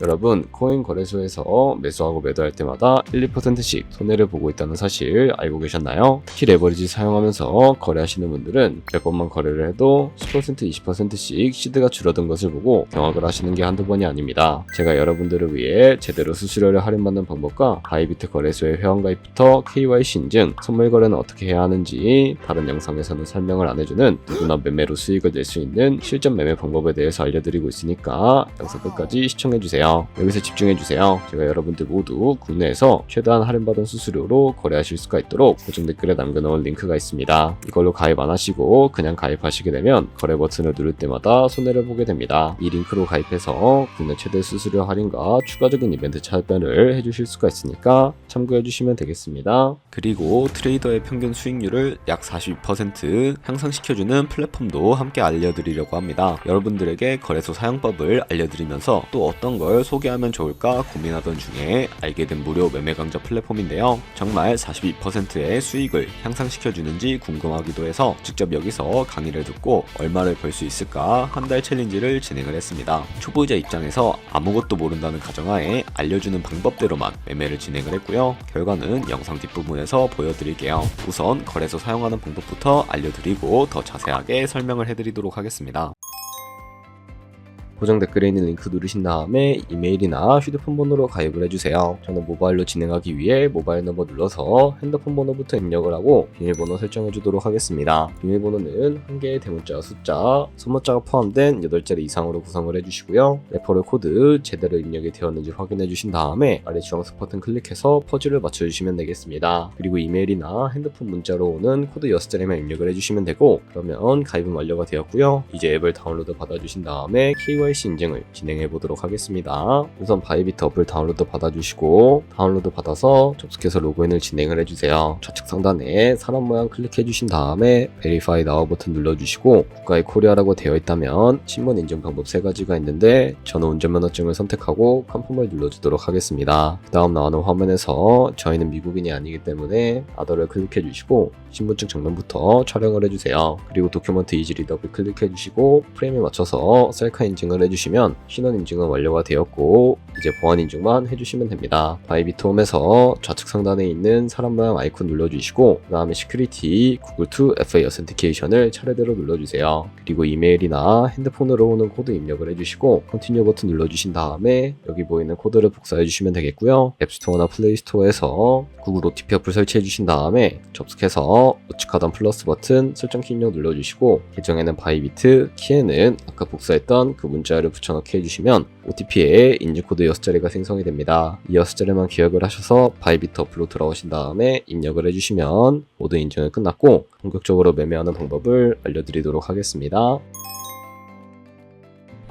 여러분, 코인 거래소에서 매수하고 매도할 때마다 1~2%씩 손해를 보고 있다는 사실 알고 계셨나요? 특히 레버리지 사용하면서 거래하시는 분들은 몇 번만 거래를 해도 10%, 20%씩 시드가 줄어든 것을 보고 경악을 하시는 게 한두 번이 아닙니다. 제가 여러분들을 위해 제대로 수수료를 할인받는 방법과 바이비트 거래소의 회원가입부터 KYC 인증, 선물 거래는 어떻게 해야 하는지 다른 영상에서는 설명을 안 해주는 누구나 매매로 수익을 낼 수 있는 실전 매매 방법에 대해서 알려드리고 있으니까 영상 끝까지 시청해주세요. 여기서 집중해주세요. 제가 여러분들 모두 국내에서 최대한 할인받은 수수료로 거래하실 수가 있도록 고정 댓글에 남겨놓은 링크가 있습니다. 이걸로 가입 안 하시고 그냥 가입하시게 되면 거래 버튼을 누를 때마다 손해를 보게 됩니다. 이 링크로 가입해서 국내 최대 수수료 할인과 추가적인 이벤트 참여를 해주실 수가 있으니까 참고해주시면 되겠습니다. 그리고 트레이더의 평균 수익률을 약 42% 향상시켜주는 플랫폼도 함께 알려드리려고 합니다. 여러분들에게 거래소 사용법을 알려드리면서 또 어떤 걸 소개하면 좋을까 고민하던 중에 알게 된 무료 매매 강좌 플랫폼인데요. 정말 42%의 수익을 향상시켜주는지 궁금하기도 해서 직접 여기서 강의를 듣고 얼마를 벌 수 있을까 한 달 챌린지를 진행을 했습니다. 초보자 입장에서 아무것도 모른다는 가정하에 알려주는 방법대로만 매매를 진행을 했고요. 결과는 영상 뒷부분에서 보여드릴게요. 우선 거래소 사용하는 방법부터 알려드리고 더 자세하게 설명을 해드리도록 하겠습니다. 고정 댓글에 있는 링크 누르신 다음에 이메일이나 휴대폰 번호로 가입을 해주세요. 저는 모바일로 진행하기 위해 모바일 넘버 눌러서 핸드폰 번호부터 입력을 하고 비밀번호 설정해 주도록 하겠습니다. 비밀번호는 한 개의 대문자, 숫자, 소문자가 포함된 8자리 이상으로 구성을 해주시고요. 레퍼럴 코드 제대로 입력이 되었는지 확인해 주신 다음에 아래 주황색 버튼 클릭해서 퍼즐을 맞춰주시면 되겠습니다. 그리고 이메일이나 핸드폰 문자로 오는 코드 6자리만 입력을 해주시면 되고 그러면 가입은 완료가 되었고요. 이제 앱을 다운로드 받아주신 다음에 KYC 인증을 진행해 보도록 하겠습니다. 우선 바이비트 어플 다운로드 받아주시고 다운로드 받아서 접속해서 로그인을 진행을 해주세요. 좌측 상단에 사람 모양 클릭해 주신 다음에 Verify Now 버튼 눌러주시고 국가의 코리아라고 되어 있다면 신분 인증 방법 3가지가 있는데 저는 운전면허증을 선택하고 컨펌을 눌러주도록 하겠습니다. 그 다음 나오는 화면에서 저희는 미국인이 아니기 때문에 아더를 클릭해 주시고 신분증 정면부터 촬영을 해주세요. 그리고 도큐먼트 이지 리더블 클릭해 주시고 프레임에 맞춰서 셀카 인증을 해주시면 신원 인증은 완료가 되었고 이제 보안 인증만 해주시면 됩니다. 바이비트 홈에서 좌측 상단에 있는 사람 모양 아이콘 눌러주시고 그 다음에 시큐리티 구글2 FA 어센티케이션을 차례대로 눌러주세요. 그리고 이메일이나 핸드폰으로 오는 코드 입력을 해주시고 컨티뉴 버튼 눌러주신 다음에 여기 보이는 코드를 복사해주시면 되겠고요. 앱스토어나 플레이스토어에서 구글 OTP 어플 설치해주신 다음에 접속해서 우측 하단 플러스 버튼 설정키 입력 눌러주시고 계정에는 바이비트, 키에는 아까 복사했던 그 문자를 붙여넣기 해주시면 OTP에 인증코드 6자리가 생성이 됩니다. 이 6자리만 기억을 하셔서 바이비트 어플로 들어오신 다음에 입력을 해주시면 모든 인증은 끝났고 본격적으로 매매하는 방법을 알려드리도록 하겠습니다.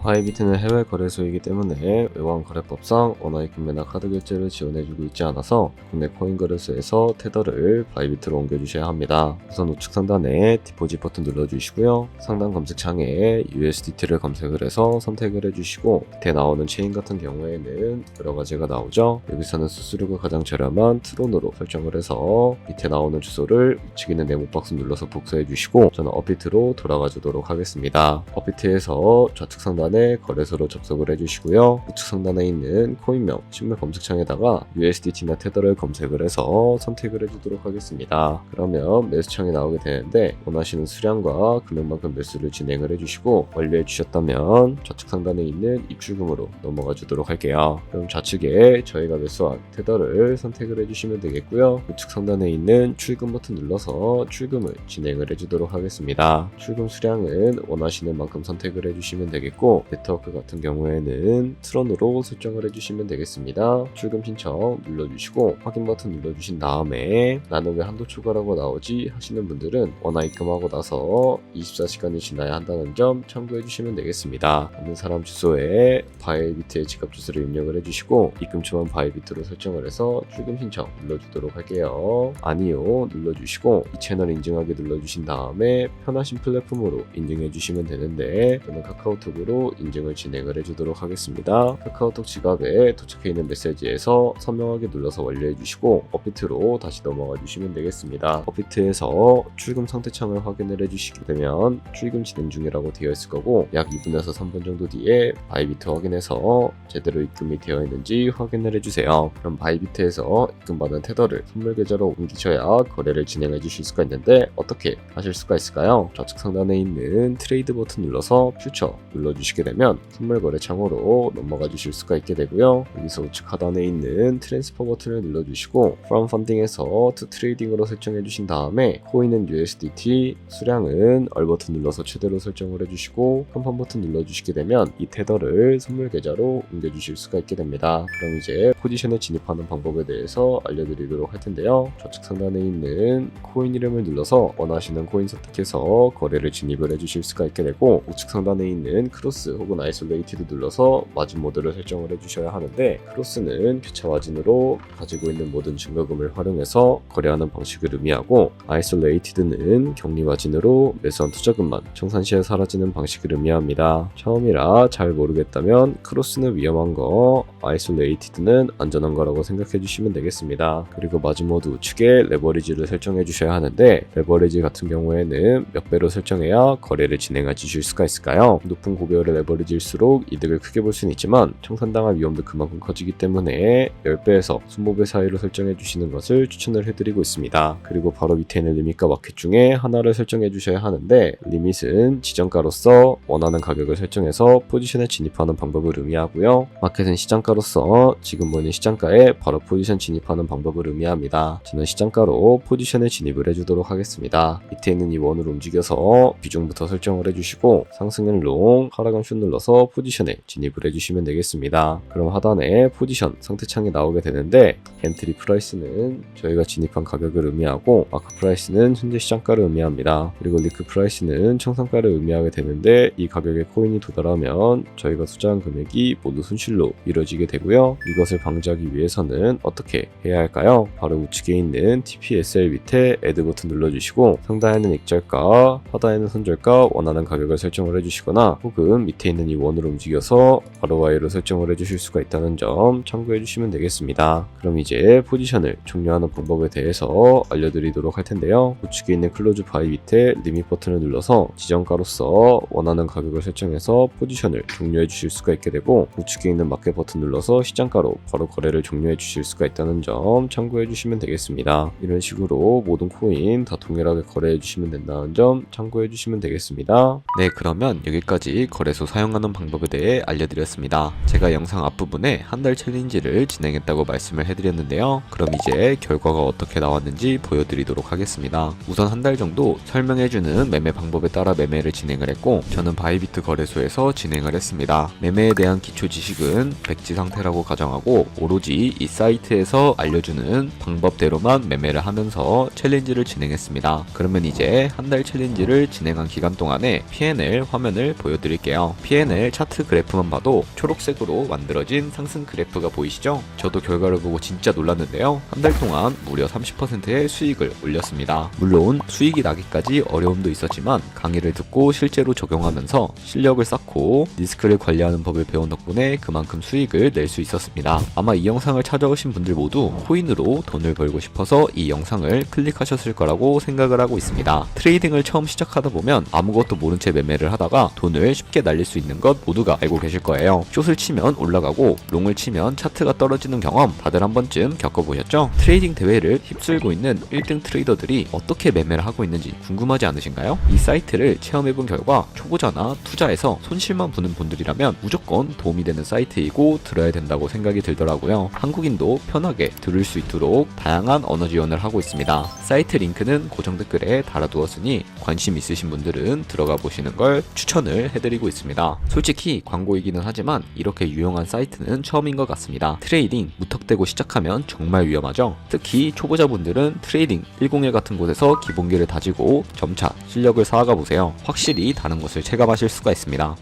바이비트는 해외 거래소이기 때문에 외환 거래법상 원화의 구매나 카드 결제를 지원해주고 있지 않아서 국내 코인 거래소에서 테더를 바이비트로 옮겨주셔야 합니다. 우선 우측 상단에 디포짓 버튼 눌러주시고요. 상단 검색창에 USDT를 검색을 해서 선택을 해주시고 밑에 나오는 체인 같은 경우에는 여러 가지가 나오죠. 여기서는 수수료가 가장 저렴한 트론으로 설정을 해서 밑에 나오는 주소를 우측에 있는 네모 박스 눌러서 복사해 주시고 저는 업비트로 돌아가 주도록 하겠습니다. 업비트에서 좌측 상단 거래소로 접속을 해주시고요. 우측 상단에 있는 코인명 신문 검색창에다가 USDT나 테더를 검색을 해서 선택을 해주도록 하겠습니다. 그러면 매수창이 나오게 되는데 원하시는 수량과 금액만큼 매수를 진행을 해주시고 완료해 주셨다면 좌측 상단에 있는 입출금으로 넘어가 주도록 할게요. 그럼 좌측에 저희가 매수한 테더를 선택을 해주시면 되겠고요. 우측 상단에 있는 출금 버튼 눌러서 출금을 진행을 해주도록 하겠습니다. 출금 수량은 원하시는 만큼 선택을 해주시면 되겠고 네트워크 같은 경우에는 트론으로 설정을 해주시면 되겠습니다. 출금 신청 눌러주시고 확인 버튼 눌러주신 다음에 나는 왜 한도 초과라고 나오지 하시는 분들은 원화 입금하고 나서 24시간이 지나야 한다는 점 참고해 주시면 되겠습니다. 받는 사람 주소에 바이비트의 지갑 주소를 입력을 해주시고 입금처만 바이비트로 설정을 해서 출금 신청 눌러주도록 할게요. 아니요 눌러주시고 이 채널 인증하기 눌러주신 다음에 편하신 플랫폼으로 인증해 주시면 되는데 저는 카카오톡으로 바로 인증을 진행을 해주도록 하겠습니다. 카카오톡 지갑에 도착해 있는 메시지에서 선명하게 눌러서 완료해 주시고 업비트로 다시 넘어가 주시면 되겠습니다. 업비트에서 출금 상태 창을 확인을 해주시게 되면 출금 진행 중이라고 되어 있을 거고 약 2분에서 3분 정도 뒤에 바이비트 확인해서 제대로 입금이 되어 있는지 확인을 해주세요. 그럼 바이비트에서 입금받은 테더를 선물 계좌로 옮기셔야 거래를 진행해 주실 수가 있는데 어떻게 하실 수가 있을까요? 좌측 상단에 있는 트레이드 버튼 눌러서 퓨처 눌러주시게 되면 선물 거래 창으로 넘어가 주실 수가 있게 되고요. 여기서 우측 하단에 있는 트랜스퍼 버튼을 눌러주시고 From Funding에서 To Trading으로 설정해 주신 다음에 코인은 USDT, 수량은 얼 버튼 눌러서 최대로 설정을 해주시고 컨펌 버튼 눌러주시게 되면 이 테더를 선물 계좌로 옮겨주실 수가 있게 됩니다. 그럼 이제 포지션에 진입하는 방법에 대해서 알려드리도록 할 텐데요. 좌측 상단에 있는 코인 이름을 눌러서 원하시는 코인 선택해서 거래를 진입을 해주실 수가 있게 되고 우측 상단에 있는 크로스 혹은 아이솔레이티드 눌러서 마진 모드를 설정을 해주셔야 하는데 크로스는 교차 마진으로 가지고 있는 모든 증거금을 활용해서 거래하는 방식을 의미하고 아이솔레이티드는 격리 마진으로 매수한 투자금만 청산 시에 사라지는 방식을 의미합니다. 처음이라 잘 모르겠다면 크로스는 위험한 거, 아이솔레이티드는 안전한 거라고 생각해 주시면 되겠습니다. 그리고 마진 모드 우측에 레버리지를 설정해 주셔야 하는데 레버리지 같은 경우에는 몇 배로 설정해야 거래를 진행해 주실 수가 있을까요? 높은 고배율의 레버리지일수록 이득을 크게 볼 수는 있지만 청산당할 위험도 그만큼 커지기 때문에 10배에서 20배 사이로 설정해 주시는 것을 추천을 해드리고 있습니다. 그리고 바로 밑에 있는 리밋과 마켓 중에 하나를 설정해 주셔야 하는데 리밋은 지정가로서 원하는 가격을 설정해서 포지션에 진입하는 방법을 의미하고요. 마켓은 시장가로서 지금 보이는 시장가에 바로 포지션 진입하는 방법을 의미합니다. 저는 시장가로 포지션에 진입을 해주도록 하겠습니다. 밑에 있는 이 원을 움직여서 비중부터 설정을 해주시고 상승은 롱, 하락은 숏 눌러서 포지션에 진입을 해주시면 되겠습니다. 그럼 하단에 포지션 상태창이 나오게 되는데 엔트리 프라이스는 저희가 진입한 가격을 의미하고 마크 프라이스는 현재 시장가를 의미합니다. 그리고 리크 프라이스는 청산가를 의미하게 되는데 이 가격에 코인이 도달하면 저희가 투자한 금액이 모두 손실로 이루어지게 되고요. 이것을 방지하기 위해서는 어떻게 해야 할까요? 바로 우측에 있는 TPSL 밑에 Add 버튼 눌러주시고 상단에는 익절가, 하단에는 손절가 원하는 가격을 설정을 해주시거나 혹은 밑에 있는 이 원으로 움직여서 ROI로 설정을 해주실 수가 있다는 점 참고해 주시면 되겠습니다. 그럼 이제 포지션을 종료하는 방법에 대해서 알려드리도록 할 텐데요. 우측에 있는 클로즈 바이 밑에 리밋 버튼을 눌러서 지정가로서 원하는 가격을 설정해서 포지션을 종료해 주실 수가 있게 되고 우측에 있는 마켓 버튼 눌러서 시장가로 바로 거래를 종료해 주실 수가 있다는 점 참고해 주시면 되겠습니다. 이런 식으로 모든 코인 다 동일하게 거래해 주시면 된다는 점 참고해 주시면 되겠습니다. 네, 그러면 여기까지 거래소 사용하는 방법에 대해 알려드렸습니다. 제가 영상 앞부분에 한 달 챌린지를 진행했다고 말씀을 해드렸는데요. 그럼 이제 결과가 어떻게 나왔는지 보여드리도록 하겠습니다. 우선 한 달 정도 설명해주는 매매 방법에 따라 매매를 진행을 했고 저는 바이비트 거래소에서 진행을 했습니다. 매매에 대한 기초 지식은 백지 상태라고 가정하고 오로지 이 사이트에서 알려주는 방법대로만 매매를 하면서 챌린지를 진행했습니다. 그러면 이제 한 달 챌린지를 진행한 기간 동안에 P&L 화면을 보여드릴게요. P&L 차트 그래프만 봐도 초록색으로 만들어진 상승 그래프가 보이시죠? 저도 결과를 보고 진짜 놀랐는데요. 한 달 동안 무려 30%의 수익을 올렸습니다. 물론 수익이 나기까지 어려움도 있었지만 강의를 듣고 실제로 적용하면서 실력을 쌓고 리스크를 관리하는 법을 배운 덕분에 그만큼 수익을 낼 수 있었습니다. 아마 이 영상을 찾아오신 분들 모두 코인으로 돈을 벌고 싶어서 이 영상을 클릭하셨을 거라고 생각을 하고 있습니다. 트레이딩을 처음 시작하다 보면 아무것도 모른 채 매매를 하다가 돈을 쉽게 날릴 수 있는 것 모두가 알고 계실 거예요. 숏을 치면 올라가고 롱을 치면 차트가 떨어지는 경험 다들 한 번쯤 겪어보셨죠? 트레이딩 대회를 휩쓸고 있는 1등 트레이더들이 어떻게 매매를 하고 있는지 궁금하지 않으신가요? 이 사이트를 체험해본 결과 초보자나 투자에서 손실만 보는 분들이라면 무조건 도움이 되는 사이트이고 들어야 된다고 생각이 들더라고요. 한국인도 편하게 들을 수 있도록 다양한 언어 지원을 하고 있습니다. 사이트 링크는 고정 댓글에 달아두었으니 관심 있으신 분들은 들어가 보시는 걸 추천을 해드리고 있습니다. 솔직히 광고이기는 하지만 이렇게 유용한 사이트는 처음인 것 같습니다. 트레이딩 무턱대고 시작하면 정말 위험하죠. 특히 초보자분들은 트레이딩 101 같은 곳에서 기본기를 다지고 점차 실력을 쌓아가 보세요. 확실히 다른 것을 체감하실 수가 있습니다.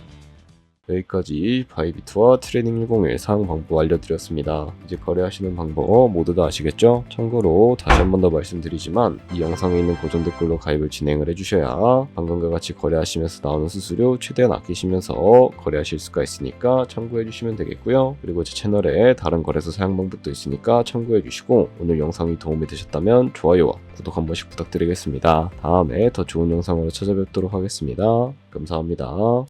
여기까지 바이비트와 트레이닝 101 사용 방법 알려드렸습니다. 이제 거래하시는 방법 모두 다 아시겠죠? 참고로 다시 한 번 더 말씀드리지만 이 영상에 있는 고정 댓글로 가입을 진행을 해주셔야 방금과 같이 거래하시면서 나오는 수수료 최대한 아끼시면서 거래하실 수가 있으니까 참고해주시면 되겠고요. 그리고 제 채널에 다른 거래소 사용 방법도 있으니까 참고해주시고 오늘 영상이 도움이 되셨다면 좋아요와 구독 한 번씩 부탁드리겠습니다. 다음에 더 좋은 영상으로 찾아뵙도록 하겠습니다. 감사합니다.